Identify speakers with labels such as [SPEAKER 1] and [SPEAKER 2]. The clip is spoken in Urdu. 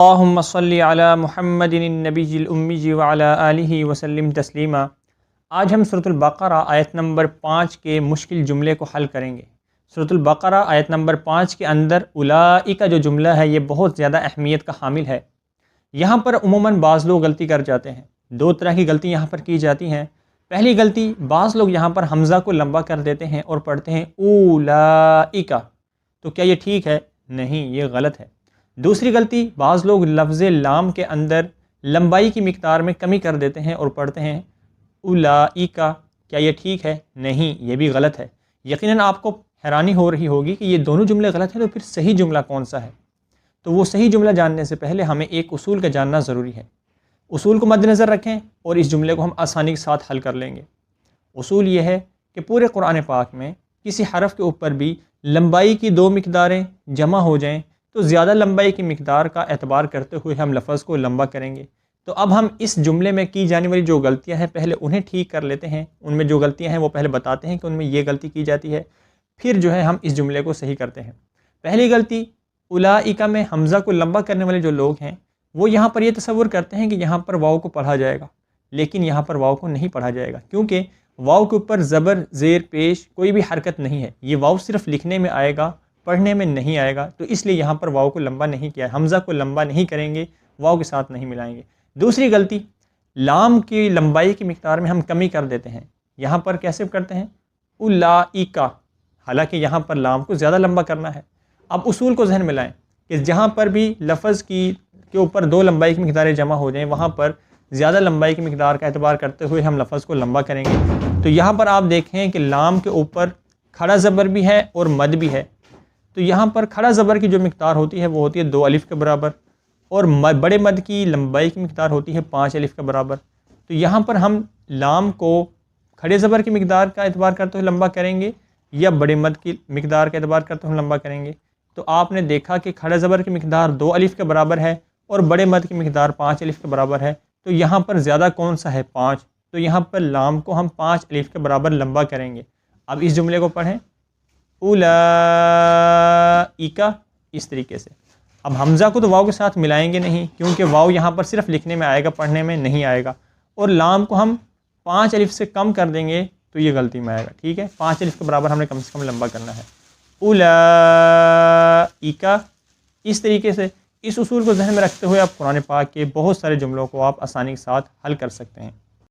[SPEAKER 1] اللہم صلی علی محمد النبی الامی وعلی آلہ وسلم تسلیما۔ آج ہم سورۃ البقرہ آیت نمبر 5 کے مشکل جملے کو حل کریں گے۔ سورۃ البقرہ آیت نمبر 5 کے اندر اولئک جو جملہ ہے یہ بہت زیادہ اہمیت کا حامل ہے۔ یہاں پر عموماً بعض لوگ غلطی کر جاتے ہیں۔ دو طرح کی غلطی یہاں پر کی جاتی ہیں۔ پہلی غلطی، بعض لوگ یہاں پر حمزہ کو لمبا کر دیتے ہیں اور پڑھتے ہیں اولئک۔ تو کیا یہ ٹھیک ہے؟ نہیں، یہ غلط ہے۔ دوسری غلطی، بعض لوگ لفظ لام کے اندر لمبائی کی مقدار میں کمی کر دیتے ہیں اور پڑھتے ہیں اولئک۔ کیا یہ ٹھیک ہے؟ نہیں، یہ بھی غلط ہے۔ یقیناً آپ کو حیرانی ہو رہی ہوگی کہ یہ دونوں جملے غلط ہیں، تو پھر صحیح جملہ کون سا ہے؟ تو وہ صحیح جملہ جاننے سے پہلے ہمیں ایک اصول کا جاننا ضروری ہے۔ اصول کو مد نظر رکھیں اور اس جملے کو ہم آسانی کے ساتھ حل کر لیں گے۔ اصول یہ ہے کہ پورے قرآن پاک میں کسی حرف کے اوپر بھی لمبائی کی دو مقداریں جمع ہو جائیں تو زیادہ لمبائی کی مقدار کا اعتبار کرتے ہوئے ہم لفظ کو لمبا کریں گے۔ تو اب ہم اس جملے میں کی جانے والی جو غلطیاں ہیں پہلے انہیں ٹھیک کر لیتے ہیں۔ ان میں جو غلطیاں ہیں وہ پہلے بتاتے ہیں کہ ان میں یہ غلطی کی جاتی ہے، پھر جو ہے ہم اس جملے کو صحیح کرتے ہیں۔ پہلی غلطی، اولئک میں حمزہ کو لمبا کرنے والے جو لوگ ہیں وہ یہاں پر یہ تصور کرتے ہیں کہ یہاں پر واؤ کو پڑھا جائے گا، لیکن یہاں پر واؤ کو نہیں پڑھا جائے گا، کیونکہ واؤ کے اوپر زبر، زیر پیش کوئی بھی حرکت نہیں ہے۔ یہ واؤ صرف لکھنے میں آئے گا، پڑھنے میں نہیں آئے گا، تو اس لیے یہاں پر واؤ کو لمبا نہیں کیا ہے، حمزہ کو لمبا نہیں کریں گے، واؤ کے ساتھ نہیں ملائیں گے۔ دوسری غلطی، لام کی لمبائی کی مقدار میں ہم کمی کر دیتے ہیں۔ یہاں پر کیسے کرتے ہیں؟ اولئک، حالانکہ یہاں پر لام کو زیادہ لمبا کرنا ہے۔ اب اصول کو ذہن میں لائیں کہ جہاں پر بھی لفظ کے اوپر دو لمبائی کی مقداریں جمع ہو جائیں وہاں پر زیادہ لمبائی کی مقدار کا اعتبار کرتے ہوئے ہم لفظ کو لمبا کریں گے۔ تو یہاں پر آپ دیکھیں کہ لام کے اوپر کھڑا زبر بھی ہے اور مد بھی ہے۔ تو یہاں پر کھڑا زبر کی جو مقدار ہوتی ہے وہ ہوتی ہے 2 الف کے برابر، اور بڑے مد کی لمبائی کی مقدار ہوتی ہے 5 الف کے برابر۔ تو یہاں پر ہم لام کو کھڑے زبر کی مقدار کا اعتبار کرتے ہوئے لمبا کریں گے یا بڑے مد کی مقدار کا اعتبار کرتے ہوئے لمبا کریں گے؟ تو آپ نے دیکھا کہ کھڑے زبر کی مقدار 2 الف کے برابر ہے اور بڑے مد کی مقدار 5 الف کے برابر ہے۔ تو یہاں پر زیادہ کون سا ہے؟ 5۔ تو یہاں پر لام کو ہم 5 الف کے برابر لمبا کریں گے۔ اب اس جملے کو پڑھیں اولئک، اس طریقے سے۔ اب حمزہ کو تو واؤ کے ساتھ ملائیں گے نہیں، کیونکہ واؤ یہاں پر صرف لکھنے میں آئے گا، پڑھنے میں نہیں آئے گا، اور لام کو ہم 5 الف سے کم کر دیں گے تو یہ غلطی میں آئے گا، ٹھیک ہے؟ 5 الف کے برابر ہم نے کم سے کم لمبا کرنا ہے، اولئک۔ اس طریقے سے اس اصول کو ذہن میں رکھتے ہوئے آپ قرآن پاک کے بہت سارے جملوں کو آپ آسانی کے ساتھ حل کر سکتے ہیں۔